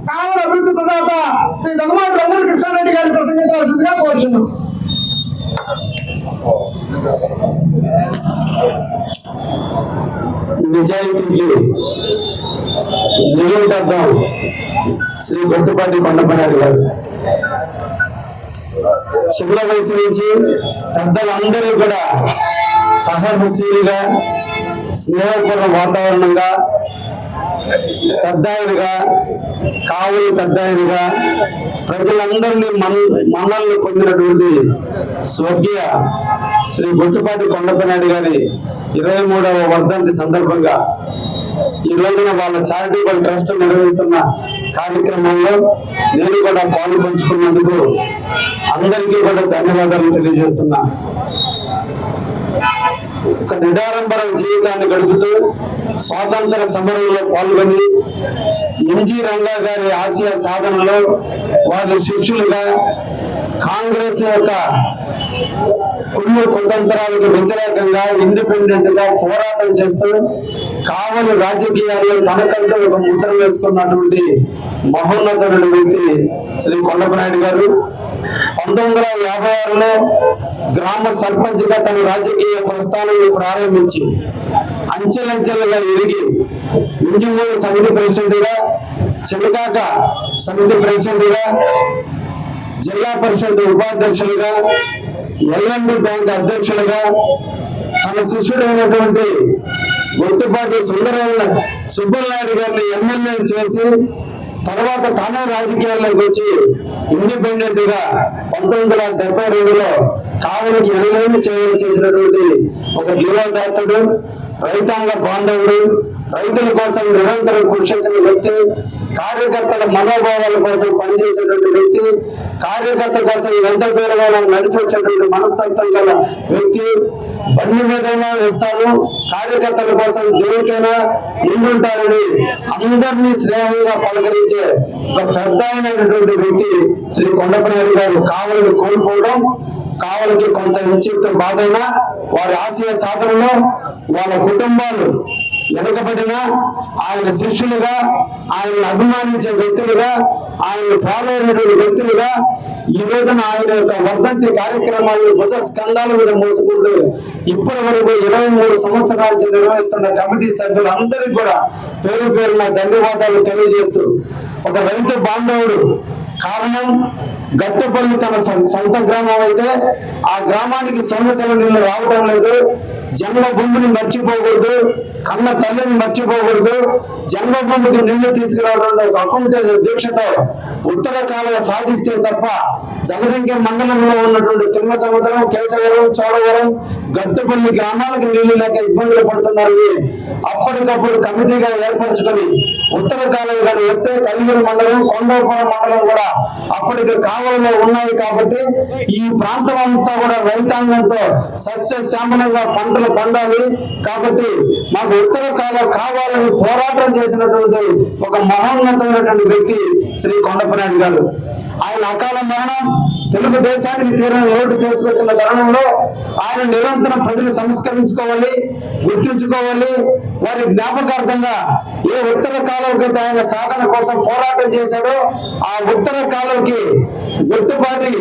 కావల అభివృద్ధి ప్రదాత శ్రీ దగ్గమాటి రంగుల కృష్ణారెడ్డి గారిని ప్రసంగించవలసిందిగా కోరుచున్నాం. నిజాయితీకి నిలువుటద్దాం శ్రీ గొట్టుపాటి కొండపనాయుడు గారు. చిన్న వయసు నుంచి పెద్దలందరూ కూడా సహనశీలిగా స్నేహపూర్ణ వాతావరణంగా పెద్దాయనగా కావులు పెద్దాయనగా ప్రజలందరినీ మన్నల్ని పొందినటువంటి స్వర్గీయ శ్రీ గొట్టుపాటి కొండపనాయుడు గారి 23వ వర్ధంతి సందర్భంగా ఈ రోజున వాళ్ళ చారిటబుల్ ట్రస్ట్ నిర్వహిస్తున్న కార్యక్రమంలో నేను కూడా పాలు పంచుకున్నందుకు అందరికీ కూడా ధన్యవాదాలు తెలియజేస్తున్నా. ఒక నిడారంబర జీవితాన్ని గడుపుతూ స్వాతంత్ర సమరంలో పాల్గొని ఎంజి రంగా గారి ఆశయ సాధనలో వారి శిష్యులుగా కాంగ్రెస్ యొక్క కుళ్ళు కుతంత్రాలకు వ్యతిరేకంగా ఇండిపెండెంట్ గా పోరాటం చేస్తూ కావలి రాజకీయాల్లో తనకంటూ ఒక ముద్ర వేసుకున్నటువంటి మహోన్నతుడు వ్యక్తి శ్రీ కొండపనాయుడు గారు. 1956లో గ్రామ సర్పంచ్ గా తన రాజకీయ ప్రస్థానాన్ని ప్రారంభించి అంచెలంచెలుగా ఎదిగి ఇంజినీర్ సమితి ప్రెసిడెంట్ గా, చిలకాక సమితి ప్రెసిడెంట్ గా, జిల్లా పరిషత్ ఉపాధ్యక్షులుగా, ఎల్ఎండి బ్యాంక్ అధ్యక్షులుగా, తన శిష్యుడైనటువంటి గొట్టుపాటి సుబ్బలనాయుడు గారిని ఎమ్మెల్యే చేసి తర్వాత తానే రాజకీయాల్లోకి వచ్చి ఇండిపెండెంట్ గా 1972లో కావలికి ఎనలేని సేవలు చేసినటువంటి ఒక యువదాతడు, రైతాంగ బాంధవుడు, రైతుల కోసం నిరంతరం కృషి చేసిన వ్యక్తి, కార్యకర్తల మనోభావాల కోసం పనిచేసేటువంటి వ్యక్తి, కార్యకర్త కోసం ఎంత దూరంగా నడిచి వచ్చేటువంటి మనస్తత్వం గల వ్యక్తి. బండి మీదైనా వేస్తాను, కార్యకర్తల కోసం దేనికైనా ముందుంటారని అందరినీ స్నేహంగా పలకరించే ఒక పెద్ద అయినటువంటి వ్యక్తి శ్రీ కొండపనాయుడు గారు. కావలిని కోల్పోవడం కావలికి కొంత నిశ్చిత బాధైనా వారి ఆశయ సాధనలో వాళ్ళ కుటుంబాలు వెనుకబడిన ఆయన శిష్యులుగా, ఆయన అభిమానించే వ్యక్తులుగా, ఆయన ఫాలో అయినటువంటి వ్యక్తులుగా ఈ రోజున ఆయన యొక్క వర్ధంతి కార్యక్రమాలను భుజ స్కంధాల మీద మోసుకుంటూ ఇప్పటి వరకు 23 సంవత్సరాలకి నిర్వహిస్తున్న కమిటీ సభ్యులందరికీ కూడా పేరు పేరున ధన్యవాదాలు తెలియజేస్తూ, ఒక రైతు బాంధవుడు. కారణం గట్టుపల్లి తన సొంత గ్రామం అయితే ఆ గ్రామానికి సొంత నీళ్లు రావడం లేదు. జన్మభూమిని మర్చిపోకూడదు, కన్న తల్లిని మర్చిపోకూడదు, జన్మభూమికి నీళ్లు తీసుకురావడంలో అకుంఠ దీక్షతో ఉత్తర కాలువ సాధిస్తే తప్ప జగదంకి మండలంలో ఉన్నటువంటి తిమ్మ సముద్రం, కేశవరం, చోడవరం, గట్టుపల్లి గ్రామాలకు నీళ్లు లేక ఇబ్బందులు పడుతున్నారని అప్పటికప్పుడు కమిటీగా ఏర్పరచుకొని ఉత్తర కాలువ గారు వస్తే కలిగిరి మండలం, కొండపురం మండలం కూడా అప్పటికి కావలిలో ఉన్నాయి. కాబట్టి ఈ ప్రాంతం అంతా కూడా రైతాంగంతో సస్యశ్యామలంగా పంటలు పండాలి. కాబట్టి మాకు ఉత్తర కాలువ కావాలని పోరాటం చేసినటువంటి ఒక మహోన్నతమైనటువంటి వ్యక్తి శ్రీ కొండపనాయుడు గారు. ఆయన అకాల మరణం తెలుగుదేశానికి తీరని లోటు తీసుకొచ్చిన తరుణంలో ఆయన నిరంతరం ప్రజలు సంస్కరించుకోవాలి, గుర్తుంచుకోవాలి. వారి జ్ఞాపకార్థంగా ఏ ఉత్తర కాలువకి ఆయన సాధన కోసం పోరాటం చేశాడో ఆ ఉత్తర కాలువకి గొట్టుపాటి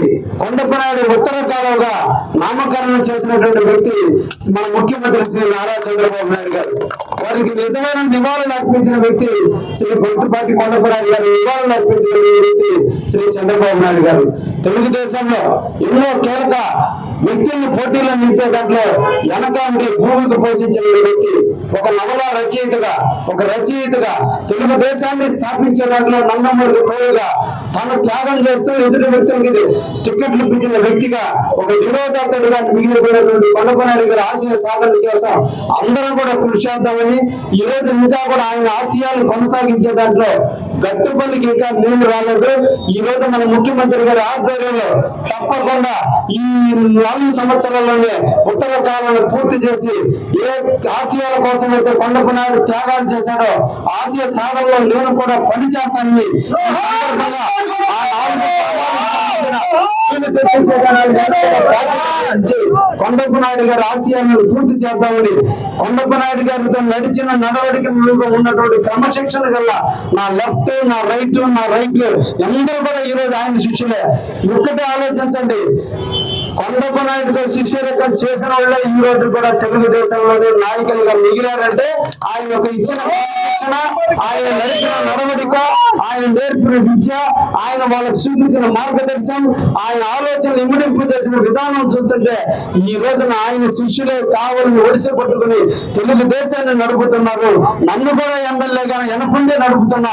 కొండపనాయుడు ఉత్తర కాలువగా నామకరణం చేసినటువంటి వ్యక్తి మన ముఖ్యమంత్రి శ్రీ నారా చంద్రబాబు నాయుడు గారు. వారికి నిజమైన నివాళులు అర్పించిన వ్యక్తి శ్రీ గొట్టుపాటి కొండపనాయుడు గారు, నివాళులు అర్పించిన వ్యక్తి శ్రీ చంద్రబాబు నాయుడు గారు. తెలుగుదేశంలో ఎన్నో కీలక వ్యక్తుల్ని పోటీలో నింపే దాంట్లో వెనకాంటి భూమికి పోషించిన వ్యక్తి, ఒక నవల రచయితగా తెలుగుదేశాన్ని స్థాపించే దాంట్లో నందమూరికి తోడుగా తాను త్యాగం చేస్తూ ఎదుటి వ్యక్తులకి టికెట్లు ఇప్పించిన వ్యక్తిగా ఒక యువతగా మిగిలిపోయినటువంటి కొండపనాయుడు గారి ఆశయ సాధన కోసం అందరం కూడా కృషి చేద్దామని ఈ రోజు ఇంకా కూడా ఆయన ఆశయాలను కొనసాగించే దాంట్లో గట్టుపల్లికి ఇంకా నీళ్లు రాలేదు. ఈ రోజు మన ముఖ్యమంత్రి గారి ఆధ్వర్యంలో తప్పకుండా ఈ 4 సంవత్సరాల్లోనే ఉత్తర కాలాన్ని పూర్తి చేసి ఏ ఆశయాల కోసం అయితే కొండపనాయుడు త్యాగాలు చేశాడో ఆశయ సాధనలో నేను కూడా పనిచేస్తానని నీళ్లు తెప్పించే కొండప్ప నాయుడు గారి ఆశయాలను పూర్తి చేద్దామని కొండప్ప నాయుడు గారితో నడిచిన నడవడికలో ఉన్నటువంటి క్రమశిక్షణ గల నా లెఫ్ట్ నా రైట్ అందరూ కూడా ఈ రోజు ఆయన శిష్యులే. ఒక్కటే ఆలోచించండి, కొండప్ప నాయుడుతో శిష్యరకం చేసిన వాళ్ళే ఈ రోజు కూడా తెలుగుదేశంలోనే నాయకులుగా మిగిలారంటే ఆయన యొక్క ఇచ్చిన శిక్షణ, ఆయన నడిపిన నడవడిక, ఆయన నేర్పిన విద్య, ఆయన వాళ్ళకు చూపించిన మార్గదర్శనం, ఆయన ఆలోచనలు ఇమిడింపు చేసిన విధానం చూస్తుంటే ఈ రోజున ఆయన శిష్యులే కావాలని ఒడిచి పట్టుకుని తెలుగుదేశాన్ని నడుపుతున్నారు. నన్ను కూడా ఎమ్మెల్యేగా వెనకుండే నడుపుతున్న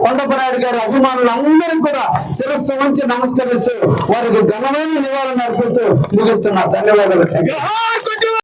కొండప్ప నాయుడు గారి అభిమానులు అందరికీ కూడా శిరస్సు వంచి నమస్కరిస్తూ వారికి ఘనమైన నివాళులు అర్పిస్తూ ముగిస్తున్నా. ధన్యవాదాలు.